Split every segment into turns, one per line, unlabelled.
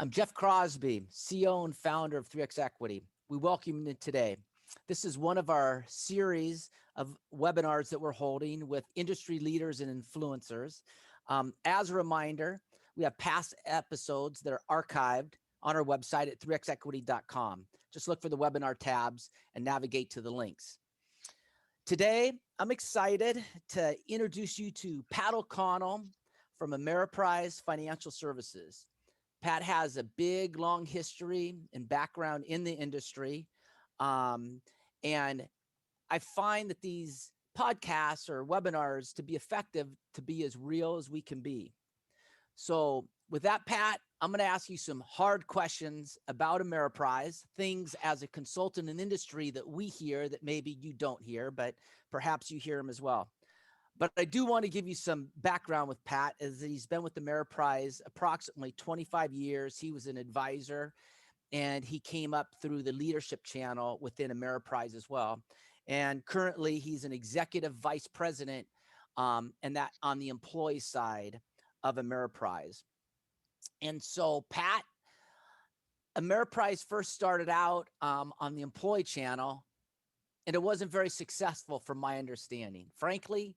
I'm Jeff Crosby, CEO and founder of 3X Equity. We welcome you today. This is one of our series of webinars that we're holding with industry leaders and influencers. As a reminder, we have past episodes that are archived on our website at 3xequity.com. Just look for the webinar tabs and navigate to the links. Today, I'm excited to introduce you to Pat O'Connell from Ameriprise Financial Services. Pat has a big, long history and background in the industry. And I find that these podcasts or webinars to be effective, to be as real as we can be. So with that, Pat, I'm going to ask you some hard questions about Ameriprise, things as a consultant in industry that we hear that maybe you don't hear, but perhaps you hear them as well. But I do want to give you some background with Pat, as he's been with Ameriprise approximately 25 years. He was an advisor, and he came up through the leadership channel within Ameriprise as well. And currently, he's an executive vice president, and that on the employee side of Ameriprise. And so, Pat, Ameriprise first started out on the employee channel, and it wasn't very successful from my understanding. Frankly,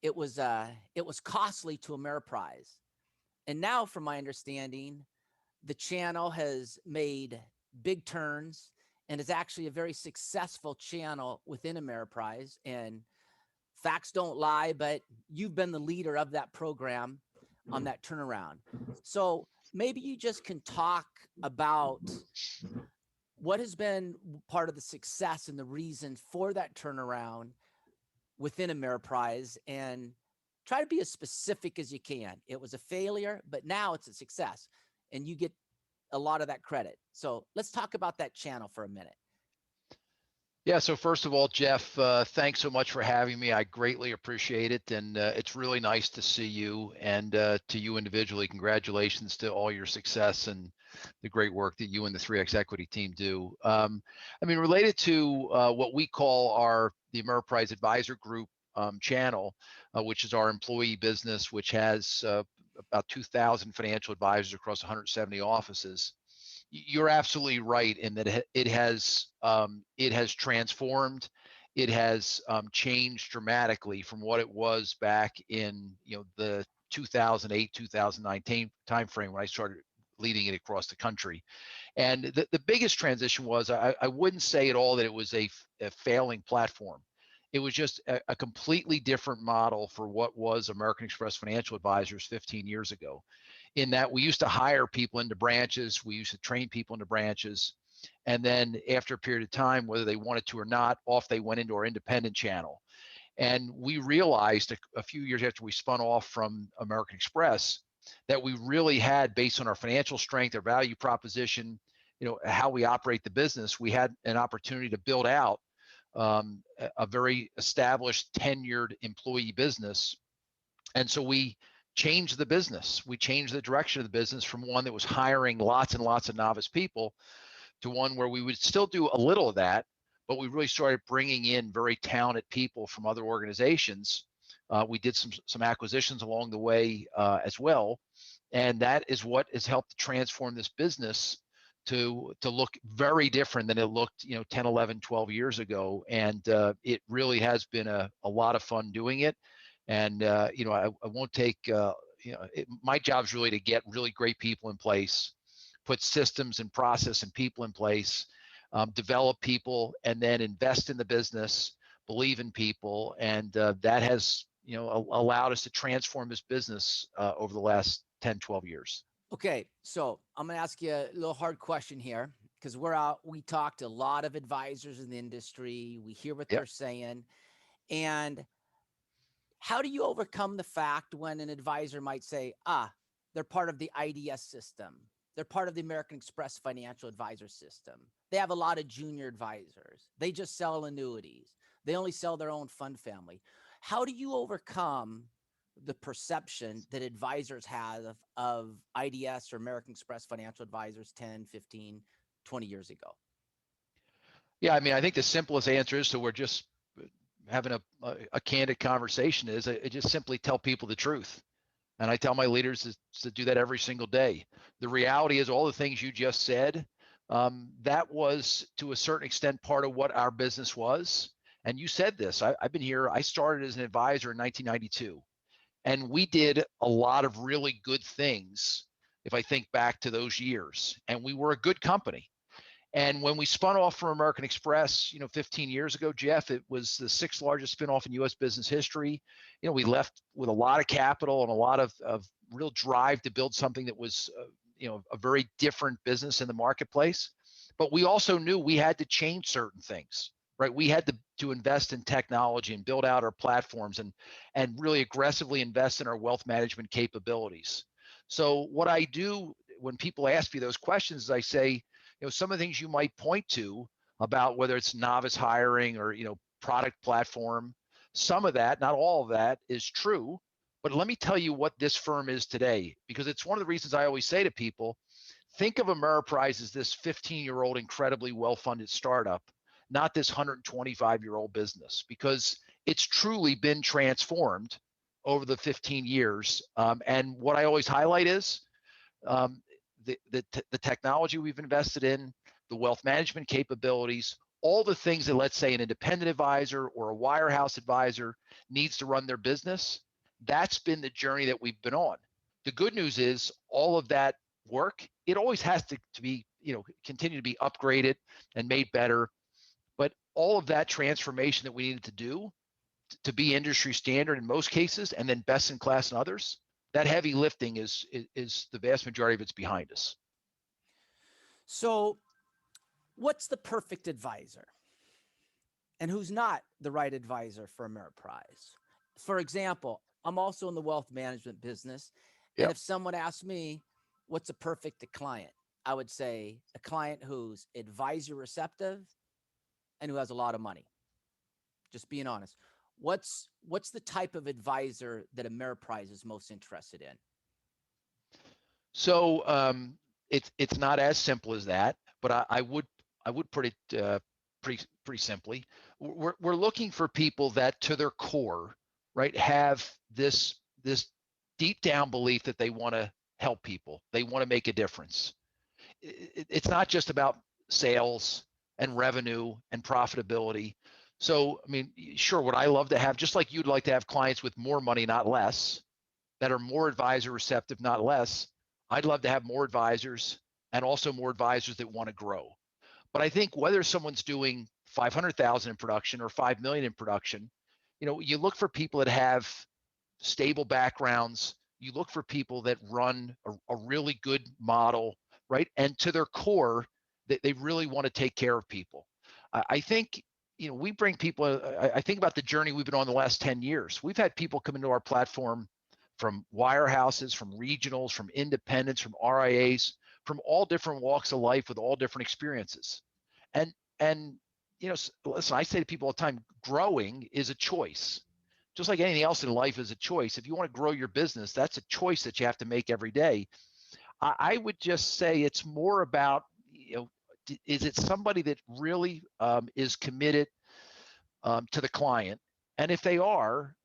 it was costly to Ameriprise. And now, from my understanding, the channel has made big turns and is actually a very successful channel within Ameriprise. And facts don't lie, but you've been the leader of that program on that turnaround. So maybe you just can talk about what has been part of the success and the reason for that turnaround within Ameriprise, and try to be as specific as you can. It was a failure, but now it's a success, and you get a lot of that credit. So let's talk about that channel for a minute.
Yeah, so first of all, Jeff, thanks so much for having me. I greatly appreciate it, and it's really nice to see you, and to you individually, congratulations to all your success and the great work that you and the 3X Equity team do. I mean, related to what we call the Ameriprise Advisor Group channel, which is our employee business, which has about 2,000 financial advisors across 170 offices. You're absolutely right in that it has transformed. It has changed dramatically from what it was back in the 2008, 2019 timeframe when I started leading it across the country. And the biggest transition was I wouldn't say at all that it was a failing platform. It was just a completely different model for what was American Express Financial Advisors 15 years ago, in that we used to hire people into branches, we used to train people into branches, and then after a period of time, whether they wanted to or not, off they went into our independent channel. And we realized a few years after we spun off from American Express that we really had, based on our financial strength, our value proposition, how we operate the business, we had an opportunity to build out a very established, tenured employee business. And so we changed the business. We changed the direction of the business from one that was hiring lots and lots of novice people to one where we would still do a little of that, but we really started bringing in very talented people from other organizations. We did some acquisitions along the way as well. And that is what has helped to transform this business to look very different than it looked 10, 11, 12 years ago. And it really has been a lot of fun doing it. And I won't take my job is really to get really great people in place, put systems and process and people in place, develop people, and then invest in the business, believe in people. And that has allowed us to transform this business over the last 10, 12 years.
Okay, so I'm going to ask you a little hard question here, because we talk to a lot of advisors in the industry. We hear what they're saying. And how do you overcome the fact when an advisor might say, they're part of the IDS system, they're part of the American Express Financial Advisor system, they have a lot of junior advisors, they just sell annuities, they only sell their own fund family? How do you overcome the perception that advisors have of IDS or American Express Financial Advisors 10, 15, 20 years ago?
Yeah, I mean, I think the simplest answer is, so we're just having a candid conversation, is I just simply tell people the truth. And I tell my leaders to do that every single day. The reality is all the things you just said, that was to a certain extent part of what our business was. And you said this, I've been here, I started as an advisor in 1992. And we did a lot of really good things if I think back to those years. And we were a good company. And when we spun off from American Express, 15 years ago, Jeff, it was the sixth largest spinoff in U.S. business history. We left with a lot of capital and a lot of real drive to build something that was, a very different business in the marketplace. But we also knew we had to change certain things, right? We had to invest in technology and build out our platforms and really aggressively invest in our wealth management capabilities. So what I do when people ask me those questions is I say, some of the things you might point to about whether it's novice hiring or, product platform, some of that, not all of that, is true. But let me tell you what this firm is today, because it's one of the reasons I always say to people, think of Ameriprise as this 15-year-old incredibly well-funded startup, not this 125-year-old business, because it's truly been transformed over the 15 years. And what I always highlight is the technology we've invested in, the wealth management capabilities, all the things that, let's say, an independent advisor or a wirehouse advisor needs to run their business. That's been the journey that we've been on. The good news is all of that work, it always has to be, continue to be upgraded and made better. But all of that transformation that we needed to do to be industry standard in most cases and then best in class in others, that heavy lifting is the vast majority of it's behind us.
So what's the perfect advisor? And who's not the right advisor for Ameriprise? For example, I'm also in the wealth management business. And
Yep.
if someone asked me, what's a perfect client? I would say a client who's advisor receptive and who has a lot of money. Just being honest. What's the type of advisor that Ameriprise is most interested in?
So it's not as simple as that, but I would put it pretty simply. We're looking for people that, to their core, right, have this deep down belief that they want to help people, they want to make a difference. It's not just about sales and revenue and profitability. So, I mean, sure, would I love to have, just like you'd like to have clients with more money, not less, that are more advisor receptive, not less. I'd love to have more advisors and also more advisors that want to grow. But I think whether someone's doing 500,000 in production or 5 million in production, you look for people that have stable backgrounds. You look for people that run a really good model, right? And to their core, they really want to take care of people. I think, we bring people, I think about the journey we've been on the last 10 years. We've had people come into our platform from wirehouses, from regionals, from independents, from RIAs, from all different walks of life with all different experiences. And listen, I say to people all the time, growing is a choice. Just like anything else in life is a choice. If you want to grow your business, that's a choice that you have to make every day. I would just say it's more about, is it somebody that really is committed to the client? And if they are,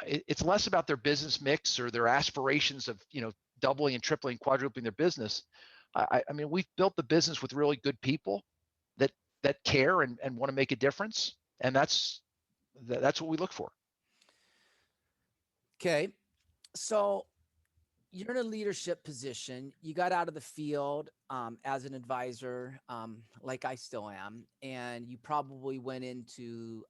it's less about their business mix or their aspirations of, doubling and tripling, quadrupling their business. I mean, we've built the business with really good people that care and want to make a difference. And that's what we look for.
Okay. So you're in a leadership position. You got out of the field as an advisor, like I still am, and you probably went into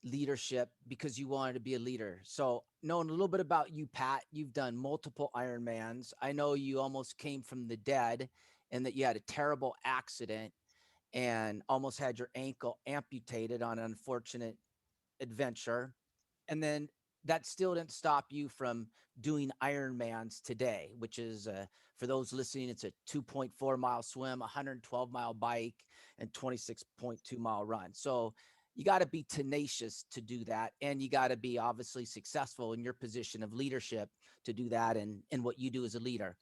leadership because you wanted to be a leader. So knowing a little bit about you, Pat, you've done multiple Ironmans. I know you almost came from the dead and that you had a terrible accident and almost had your ankle amputated on an unfortunate adventure. And then that still didn't stop you from doing Ironmans today, which is, for those listening, it's a 2.4 mile swim, 112 mile bike, and 26.2 mile run. So you got to be tenacious to do that. And you got to be obviously successful in your position of leadership to do that and what you do as a leader.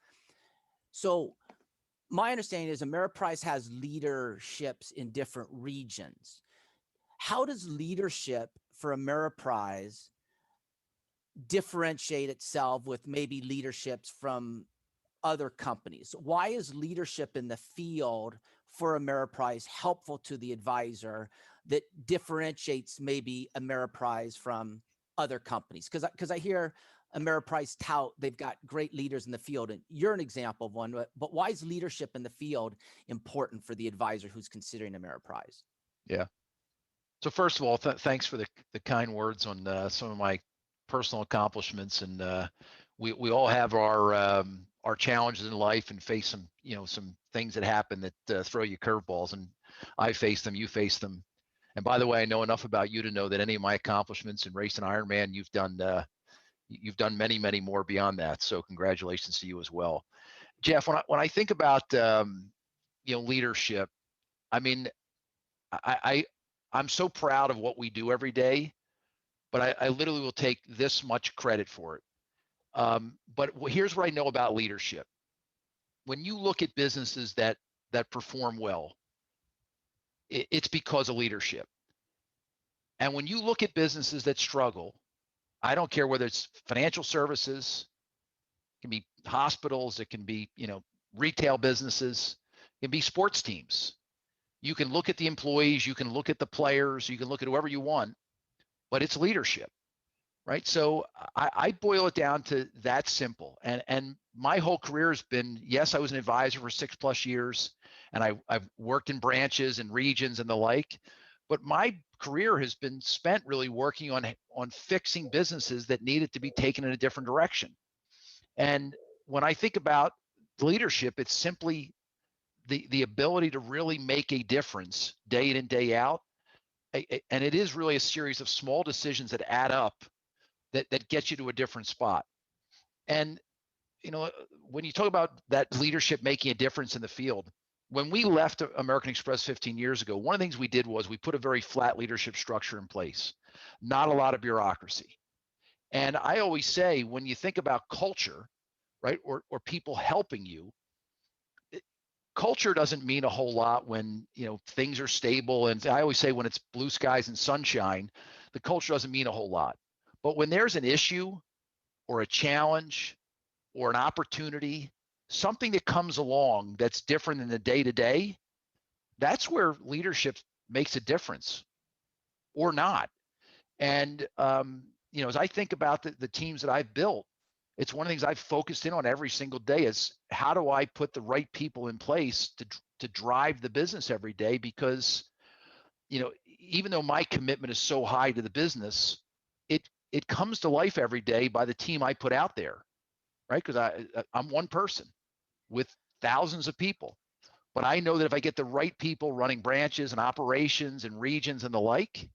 So my understanding is Ameriprise has leaderships in different regions. How does leadership for Ameriprise differentiate itself with maybe leaderships from other companies? Why is leadership in the field for Ameriprise helpful to the advisor that differentiates maybe Ameriprise from other companies? Because I hear Ameriprise tout they've got great leaders in the field, and you're an example of one. But why is leadership in the field important for the advisor who's considering Ameriprise?
Yeah. So first of all, thanks for the kind words on some of my personal accomplishments, and we all have our challenges in life and face some some things that happen that throw you curveballs, and I face them, you face them. And by the way, I know enough about you to know that any of my accomplishments in racing Ironman, you've done many more beyond that. So congratulations to you as well, Jeff. When I think about leadership, I mean, I'm so proud of what we do every day, but I literally will take this much credit for it. But here's what I know about leadership. When you look at businesses that perform well, it's because of leadership. And when you look at businesses that struggle, I don't care whether it's financial services, it can be hospitals, it can be retail businesses, it can be sports teams. You can look at the employees, you can look at the players, you can look at whoever you want, but it's leadership, right? So I boil it down to that simple. And my whole career has been, yes, I was an advisor for 6+ years, and I've worked in branches and regions and the like, but my career has been spent really working on fixing businesses that needed to be taken in a different direction. And when I think about leadership, it's simply the ability to really make a difference day in and day out. And it is really a series of small decisions that add up that get you to a different spot. And when you talk about that leadership making a difference in the field, when we left American Express 15 years ago, one of the things we did was we put a very flat leadership structure in place, not a lot of bureaucracy. And I always say, when you think about culture, right, or people helping you, culture doesn't mean a whole lot when things are stable. And I always say, when it's blue skies and sunshine, the culture doesn't mean a whole lot. But when there's an issue or a challenge or an opportunity, something that comes along that's different than the day-to-day, that's where leadership makes a difference, or not. And as I think about the teams that I've built, it's one of the things I've focused in on every single day is, how do I put the right people in place to drive the business every day? Because even though my commitment is so high to the business, it comes to life every day by the team I put out there, right? Because I'm one person with thousands of people, but I know that if I get the right people running branches and operations and regions and the like,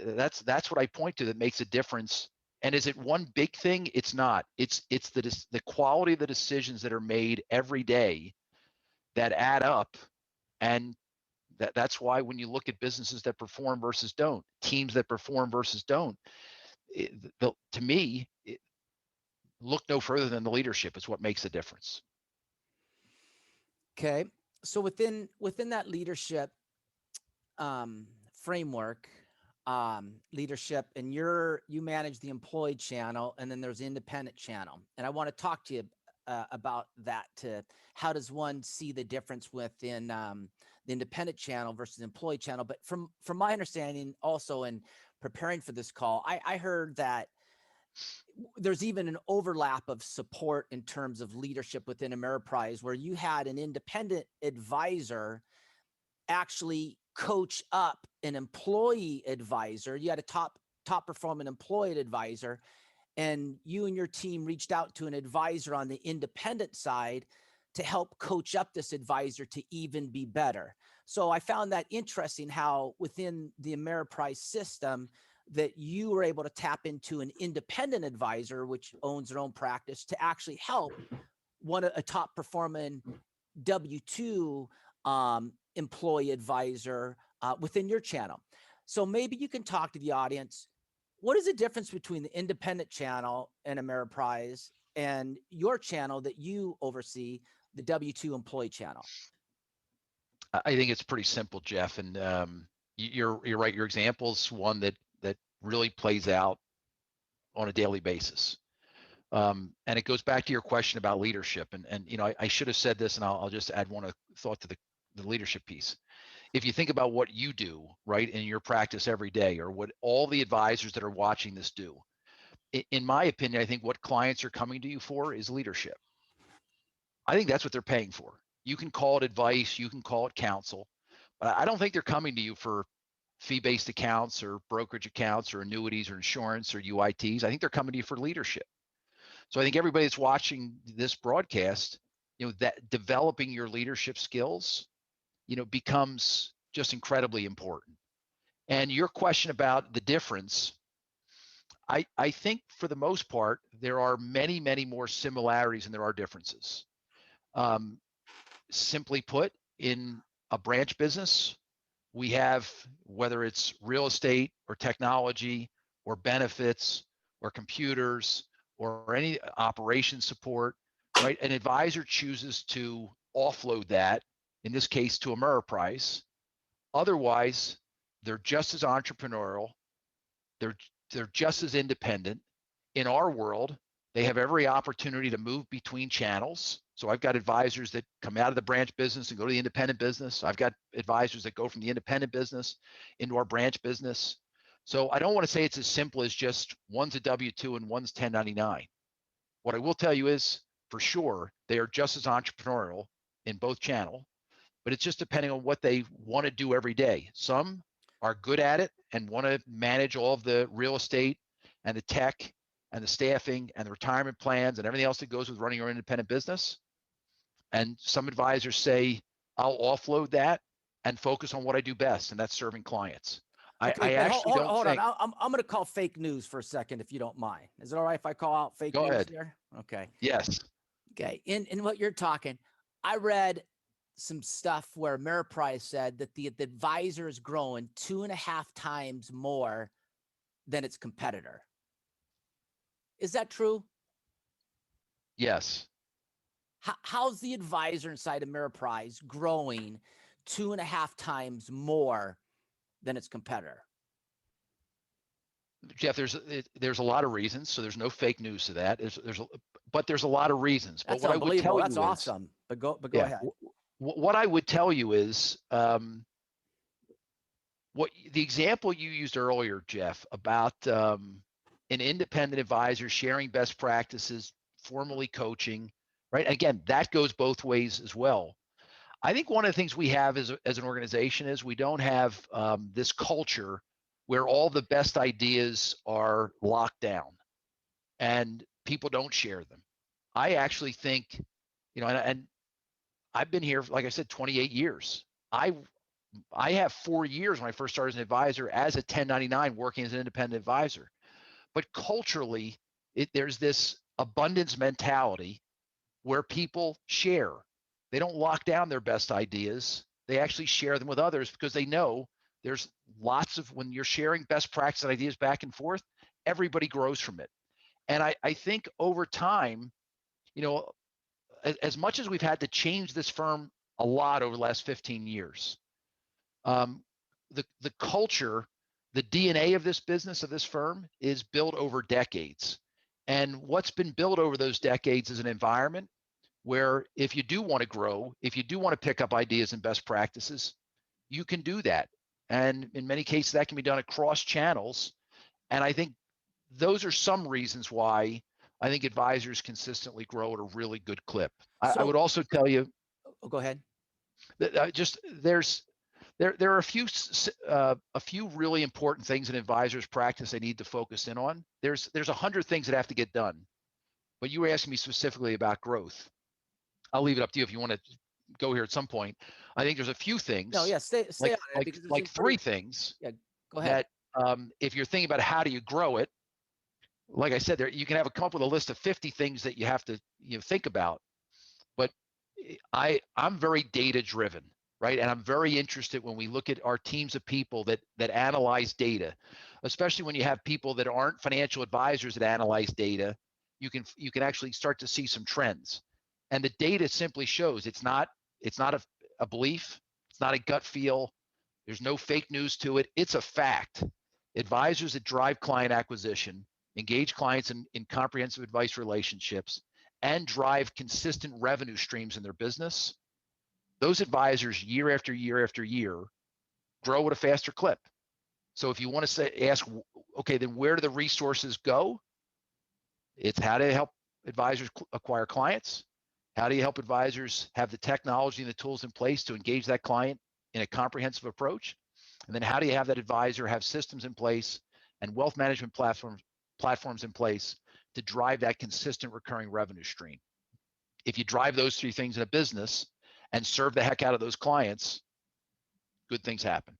that's what I point to that makes a difference. And is it one big thing? It's not. It's the quality of the decisions that are made every day that add up. And that's why when you look at businesses that perform versus don't, teams that perform versus don't, to me, look no further than the leadership is what makes the difference.
Okay, so within that leadership framework, leadership, and you manage the employed channel, and then there's the independent channel, and I want to talk to you about that. To how does one see the difference within the independent channel versus the employed channel? But from my understanding, also in preparing for this call, I heard that there's even an overlap of support in terms of leadership within Ameriprise, where you had an independent advisor actually coach up an employee advisor. You had a top performing employee advisor, and you and your team reached out to an advisor on the independent side to help coach up this advisor to even be better. So I found that interesting, how within the Ameriprise system that you were able to tap into an independent advisor, which owns their own practice, to actually help a top performing W-2 employee advisor within your channel. So maybe you can talk to the audience. What is the difference between the independent channel and Ameriprise and your channel that you oversee, the W-2 employee channel?
I think it's pretty simple, Jeff. And you're right. Your example's one that really plays out on a daily basis. And it goes back to your question about leadership. And you know, I should have said this, and I'll just add one thought to the leadership piece. If you think about what you do, right, in your practice every day, or what all the advisors that are watching this do, in my opinion, I think what clients are coming to you for is leadership. I think that's what they're paying for. You can call it advice, you can call it counsel, but I don't think they're coming to you for fee-based accounts or brokerage accounts or annuities or insurance or UITs. I think they're coming to you for leadership. So I think everybody that's watching this broadcast, you know, that developing your leadership skills, you know, becomes just incredibly important. And your question about the difference, I think for the most part, there are many, many more similarities than there are differences. Simply put, in a branch business, we have, whether it's real estate or technology or benefits or computers or any operation support, right? An advisor chooses to offload that, in this case, to Ameriprise. Otherwise, they're just as entrepreneurial. They're just as independent. In our world, they have every opportunity to move between channels. So I've got advisors that come out of the branch business and go to the independent business. I've got advisors that go from the independent business into our branch business. So I don't want to say it's as simple as just one's a W-2 and one's 1099. What I will tell you is, for sure, they are just as entrepreneurial in both channels, but it's just depending on what they want to do every day. Some are good at it and want to manage all of the real estate and the tech and the staffing and the retirement plans and everything else that goes with running your independent business. And some advisors say, I'll offload that and focus on what I do best, and that's serving clients.
Okay,
I actually don't
hold
think.
on. I'm going to call fake news for a second, if you don't mind. Is it all right if I call out fake
Go
news
ahead.
here? Okay.
Yes.
Okay. In what you're talking, I read some stuff where Ameriprise said that the advisor is growing 2.5 times more than its competitor. Is that true?
Yes.
How's the advisor inside Ameriprise growing 2.5 times more than its competitor?
Jeff, there's a lot of reasons, so there's no fake news to that. But there's a lot of reasons.
That's
But what I would tell
That's
you
awesome. But go
yeah,
ahead.
What I would tell you is, what the example you used earlier, Jeff, about an independent advisor sharing best practices, formally coaching, right? Again, that goes both ways as well. I think one of the things we have as an organization is we don't have this culture where all the best ideas are locked down and people don't share them. I actually think, you know, and I've been here, like I said, 28 years. I have 4 years when I first started as an advisor as a 1099 working as an independent advisor. But culturally, there's this abundance mentality where people share. They don't lock down their best ideas. They actually share them with others because they know there's lots of, when you're sharing best practice and ideas back and forth, everybody grows from it. And I think over time, you know, as much as we've had to change this firm a lot over the last 15 years, the culture, the DNA of this business, of this firm, is built over decades. And what's been built over those decades is an environment where if you do want to grow, if you do want to pick up ideas and best practices, you can do that. And in many cases, that can be done across channels. And I think those are some reasons why I think advisors consistently grow at a really good clip. I would also tell you.
Oh, go ahead.
That there are a few really important things in advisors' practice they need to focus in on. There's 100 things that have to get done, but you were asking me specifically about growth. I'll leave it up to you if you want to go here at some point. I think there's a few things.
No, yeah, stay on it because
like 3 things.
Yeah, go ahead.
That if you're thinking about how do you grow it, like I said, there you can come up with a list of 50 things that you have to think about. But I'm very data driven, right? And I'm very interested when we look at our teams of people that analyze data, especially when you have people that aren't financial advisors that analyze data. You can actually start to see some trends, and the data simply shows it's not a belief, it's not a gut feel. There's no fake news to it. It's a fact. Advisors that drive client acquisition engage clients in comprehensive advice relationships, and drive consistent revenue streams in their business, those advisors year after year after year grow at a faster clip. So if you want to ask, okay, then where do the resources go? It's how to help advisors acquire clients. How do you help advisors have the technology and the tools in place to engage that client in a comprehensive approach? And then how do you have that advisor have systems in place and wealth management platforms in place to drive that consistent recurring revenue stream? If you drive those three things in a business and serve the heck out of those clients, good things happen.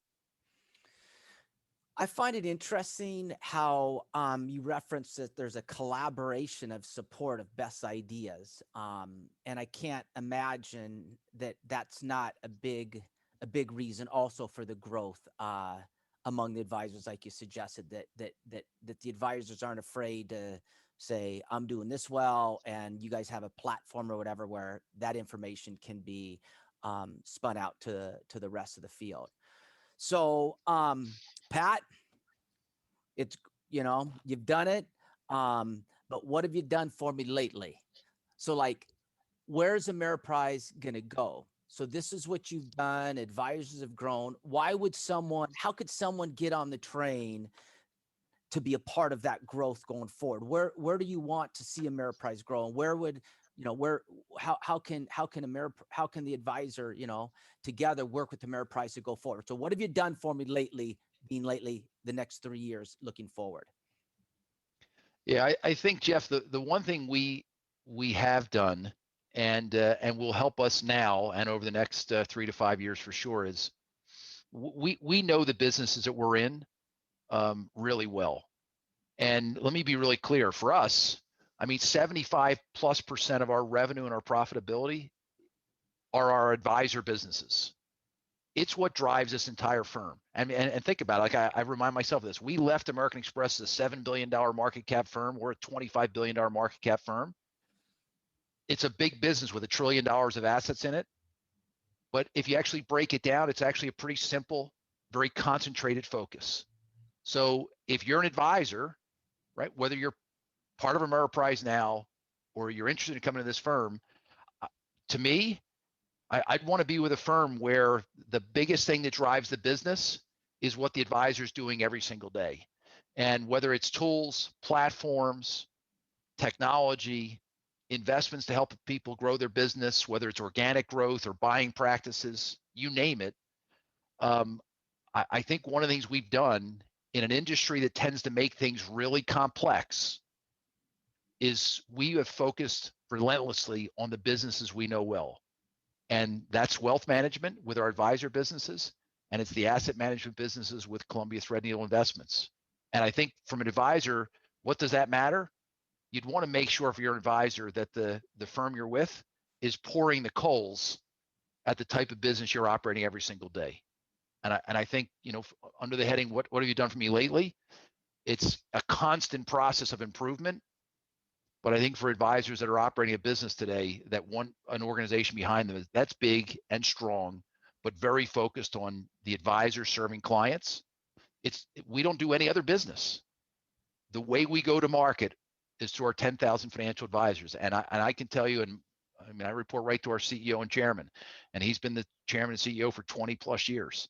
I find it interesting how you referenced that there's a collaboration of support of best ideas, and I can't imagine that that's not a big reason also for the growth among the advisors, like you suggested, that the advisors aren't afraid to say, I'm doing this well, and you guys have a platform or whatever where that information can be spun out to the rest of the field. So, Pat, it's, you've done it. But what have you done for me lately? So like, where's Ameriprise going to go? So this is what you've done. Advisors have grown. How could someone get on the train to be a part of that growth going forward? Where do you want to see Ameriprise grow? And where would, how can the advisor, together work with Ameriprise to go forward? So what have you done for me lately, the next 3 years looking forward?
Yeah, I think, Jeff, the one thing we have done and will help us now and over the next 3 to 5 years for sure is we know the businesses that we're in really well. And let me be really clear for us. I mean, 75+% of our revenue and our profitability are our advisor businesses. It's what drives this entire firm. And think about it. Like I remind myself of this. We left American Express as a $7 billion market cap firm. We're a $25 billion market cap firm. It's a big business with $1 trillion of assets in it. But if you actually break it down, it's actually a pretty simple, very concentrated focus. So if you're an advisor, right, whether you're part of Ameriprise now or you're interested in coming to this firm, to me, I'd want to be with a firm where the biggest thing that drives the business is what the advisor is doing every single day. And whether it's tools, platforms, technology, investments to help people grow their business, whether it's organic growth or buying practices, you name it. I think one of the things we've done in an industry that tends to make things really complex is we have focused relentlessly on the businesses we know well. And that's wealth management with our advisor businesses, and it's the asset management businesses with Columbia Threadneedle Investments. And I think from an advisor, what does that matter? You'd want to make sure for your advisor that the firm you're with is pouring the coals at the type of business you're operating every single day. And I think, under the heading, what have you done for me lately? It's a constant process of improvement. But I think for advisors that are operating a business today that want an organization behind them, that's big and strong, but very focused on the advisor serving clients. We don't do any other business. The way we go to market is through our 10,000 financial advisors. And I can tell you, and I mean, I report right to our CEO and chairman, and he's been the chairman and CEO for 20 plus years.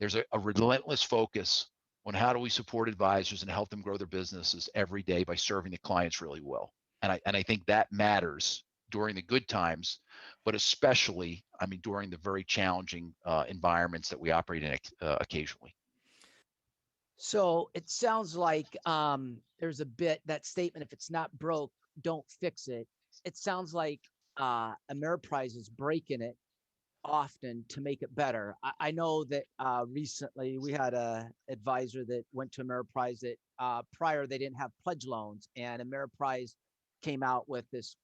There's a relentless focus on how do we support advisors and help them grow their businesses every day by serving the clients really well. And I think that matters during the good times, but especially, I mean, during the very challenging environments that we operate in occasionally.
So it sounds like there's a bit, that statement, if it's not broke, don't fix it. It sounds like Ameriprise is breaking it often to make it better. I know that recently we had a advisor that went to Ameriprise that prior they didn't have pledge loans, and Ameriprise came out with this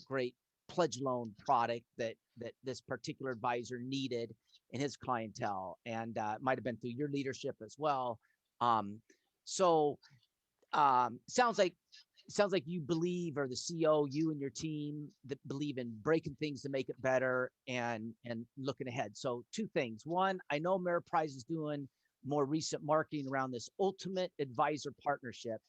great pledge loan product that this particular advisor needed in his clientele, and it might have been through your leadership as well. Sounds like you believe, or the CEO, you and your team, that believe in breaking things to make it better and looking ahead. So two things. One, I know Ameriprise is doing more recent marketing around this ultimate advisor partnership.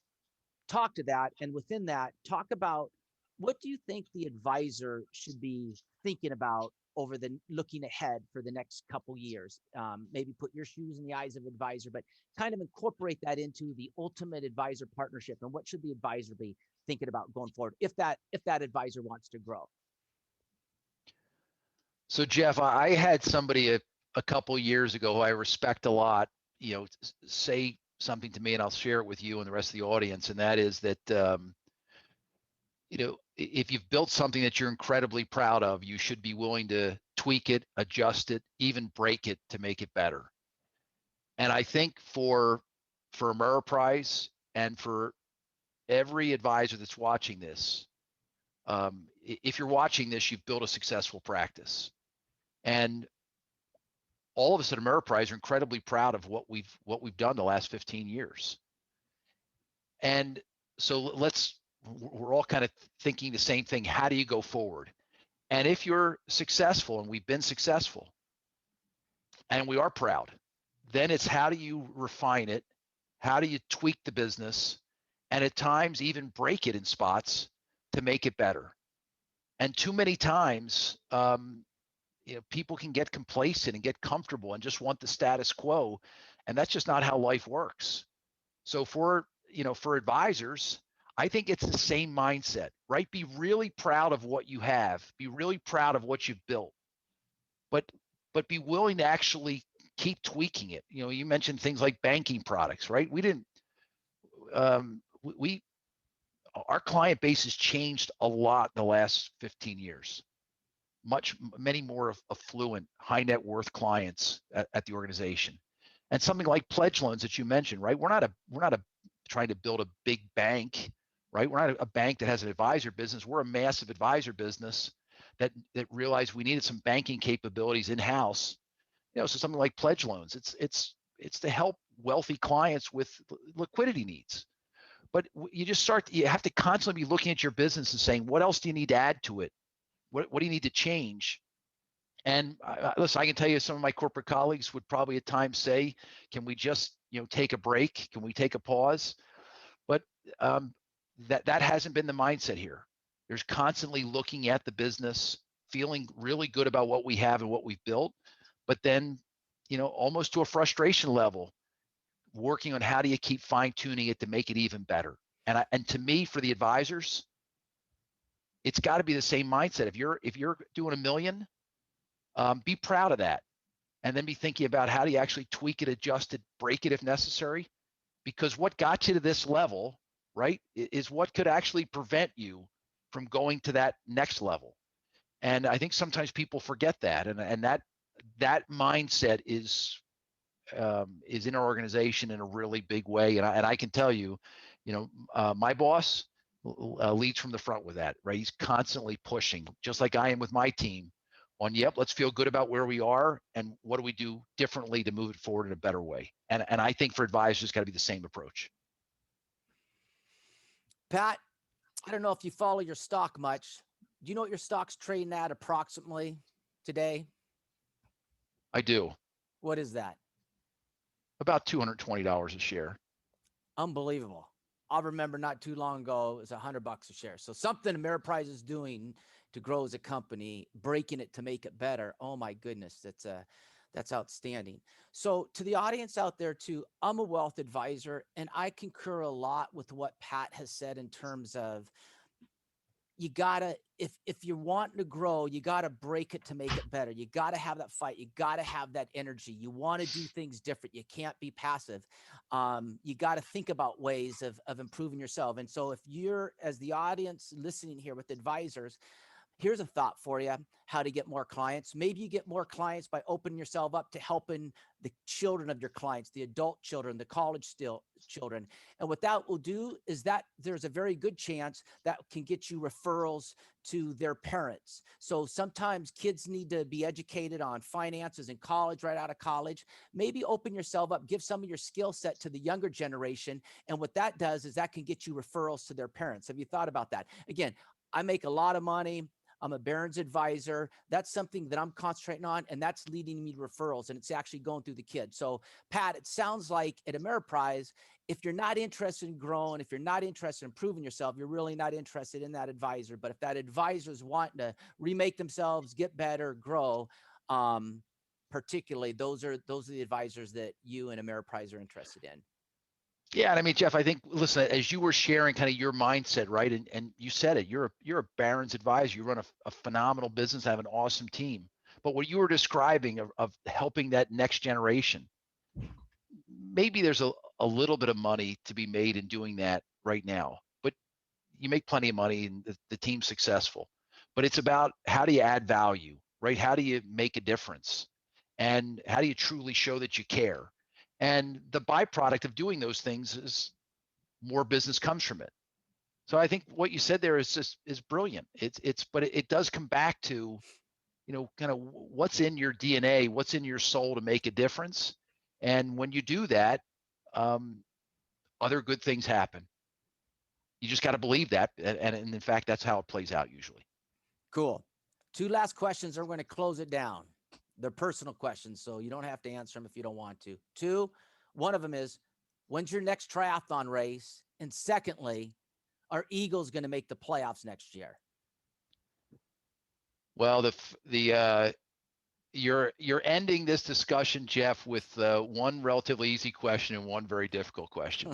talk to that. And within that, talk about what do you think the advisor should be thinking about over the looking ahead for the next couple years? Maybe put your shoes in the eyes of advisor, but kind of incorporate that into the ultimate advisor partnership. And what should the advisor be thinking about going forward if that advisor wants to grow?
So Jeff, I had somebody a couple years ago who I respect a lot, say something to me, and I'll share it with you and the rest of the audience. And that is that, if you've built something that you're incredibly proud of, you should be willing to tweak it, adjust it, even break it to make it better. And I think for Ameriprise and for every advisor that's watching this, if you're watching this, you've built a successful practice. And all of us at Ameriprise are incredibly proud of what we've done the last 15 years. And so we're all kind of thinking the same thing. How do you go forward? And if you're successful, and we've been successful, and we are proud, then it's how do you refine it? How do you tweak the business? And at times even break it in spots to make it better. And too many times, people can get complacent and get comfortable and just want the status quo. And that's just not how life works. So for advisors, I think it's the same mindset, right? Be really proud of what you have, be really proud of what you've built, but be willing to actually keep tweaking it. You mentioned things like banking products, right? Our client base has changed a lot in the last 15 years. Many more affluent, high net worth clients at the organization. And something like pledge loans that you mentioned, right? We're not trying to build a big bank, right? We're not a bank that has an advisor business. We're a massive advisor business that realized we needed some banking capabilities in-house. So something like pledge loans, it's to help wealthy clients with liquidity needs. But you have to constantly be looking at your business and saying, what else do you need to add to it? What do you need to change? And listen, I can tell you some of my corporate colleagues would probably at times say, can we just, take a break? Can we take a pause? But that hasn't been the mindset here. There's constantly looking at the business, feeling really good about what we have and what we've built, but then, almost to a frustration level, working on how do you keep fine tuning it to make it even better. And to me, for the advisors, it's got to be the same mindset. If you're doing $1 million, be proud of that, and then be thinking about how do you actually tweak it, adjust it, break it if necessary, because what got you to this level, right, is what could actually prevent you from going to that next level. And I think sometimes people forget that, and that mindset is in our organization in a really big way. And I can tell you, my boss leads from the front with that, right? He's constantly pushing, just like I am with my team, on, let's feel good about where we are and what do we do differently to move it forward in a better way. And I think for advisors, it's got to be the same approach.
Pat, I don't know if you follow your stock much. Do you know what your stock's trading at approximately today?
I do.
What is that?
About $220 a share.
Unbelievable. I remember not too long ago, it was $100 a share. So something Ameriprise is doing to grow as a company, breaking it to make it better. Oh my goodness, that's outstanding. So to the audience out there too, I'm a wealth advisor, and I concur a lot with what Pat has said in terms of you gotta, if you're wanting to grow, you gotta break it to make it better. You gotta have that fight. You gotta have that energy. You want to do things different. You can't be passive. You got to think about ways of improving yourself. And so if you're, as the audience listening here with advisors, here's a thought for you, how to get more clients. Maybe you get more clients by opening yourself up to helping the children of your clients, the adult children, the college children. And what that will do is that there's a very good chance that can get you referrals to their parents. So sometimes kids need to be educated on finances in college, right out of college. Maybe open yourself up, give some of your skill set to the younger generation. And what that does is that can get you referrals to their parents. Have you thought about that? Again, I make a lot of money. I'm a Barron's advisor. That's something that I'm concentrating on, and that's leading me to referrals, and it's actually going through the kids. So Pat, it sounds like at Ameriprise, if you're not interested in growing, if you're not interested in improving yourself, you're really not interested in that advisor. But if that advisor is wanting to remake themselves, get better, grow, particularly those are the advisors that you and Ameriprise are interested in.
Yeah, and I mean, Jeff, I think, listen, as you were sharing kind of your mindset, right, and you said it, you're a Barron's advisor, you run a phenomenal business, have an awesome team. But what you were describing of helping that next generation, maybe there's a little bit of money to be made in doing that right now, but you make plenty of money and the team's successful. But it's about, how do you add value, right? How do you make a difference? And how do you truly show that you care? And the byproduct of doing those things is more business comes from it. So I think what you said there is brilliant. But it does come back to, kind of what's in your DNA, what's in your soul to make a difference. And when you do that, other good things happen. You just got to believe that. And in fact, that's how it plays out usually.
Cool. 2 last questions. We're going to close it down. They're personal questions, so you don't have to answer them if you don't want to. 2, one of them is, when's your next triathlon race? And secondly, are Eagles going to make the playoffs next year?
Well, you're ending this discussion, Jeff, with one relatively easy question and one very difficult question.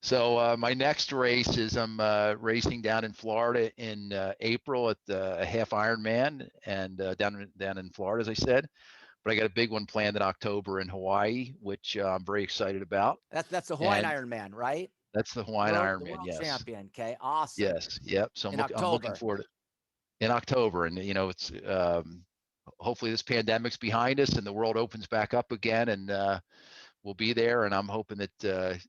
So my next race is I'm racing down in Florida in April at a half Ironman, and down in Florida, as I said. But I got a big one planned in October in Hawaii, which I'm very excited about.
That's the Hawaiian Ironman, right?
That's the Hawaiian Ironman,
world
yes.
champion. Okay, awesome.
Yes, yep. So I'm looking forward to in October, and it's hopefully this pandemic's behind us and the world opens back up again, and we'll be there. And I'm hoping that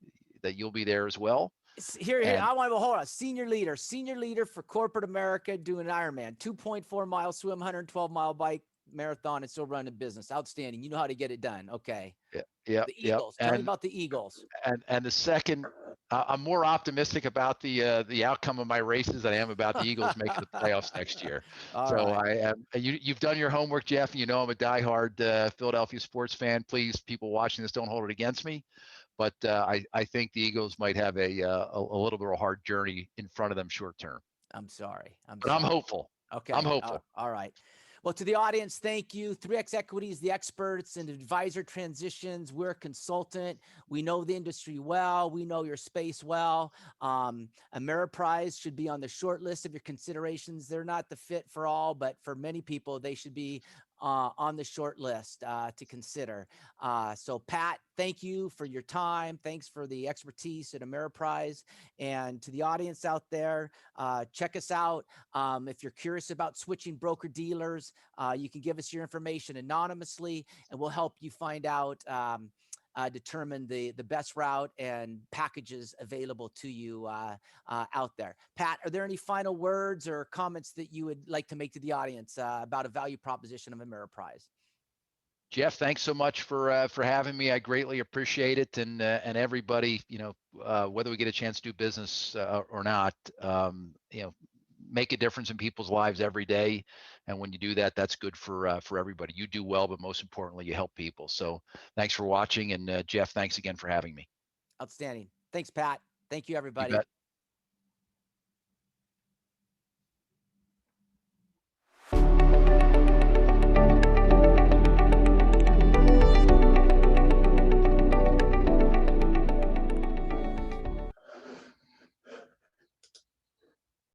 you'll be there as well.
Here, I want to hold on. Senior leader for corporate America, doing an Ironman, 2.4 mile swim, 112-mile bike marathon, and still running a business. Outstanding. You know how to get it done. Okay.
Yeah.
The Eagles. Tell me about the Eagles.
And the second, I'm more optimistic about the outcome of my races than I am about the Eagles making the playoffs next year. I am. You've done your homework, Jeff. You know I'm a diehard Philadelphia sports fan. Please, people watching this, don't hold it against me. But I think the Eagles might have a little bit of a hard journey in front of them short term.
I'm sorry.
I'm hopeful.
Okay.
I'm hopeful.
All right. Well, to the audience, thank you. 3X Equities, the experts in advisor transitions. We're a consultant. We know the industry well. We know your space well. Ameriprise should be on the short list of your considerations. They're not the fit for all, but for many people, they should be on the short list to consider. So Pat, thank you for your time. Thanks for the expertise at Ameriprise. And to the audience out there, check us out. If you're curious about switching broker dealers, you can give us your information anonymously, and we'll help you find out, determine the best route and packages available to you out there. Pat, are there any final words or comments that you would like to make to the audience about a value proposition of Ameriprise?
Jeff, thanks so much for having me. I greatly appreciate it, and everybody, whether we get a chance to do business or not, make a difference in people's lives every day. And when you do that, that's good for everybody. You do well, but most importantly, you help people. So thanks for watching. And Jeff, thanks again for having me.
Outstanding. Thanks, Pat. Thank you, everybody.
You bet.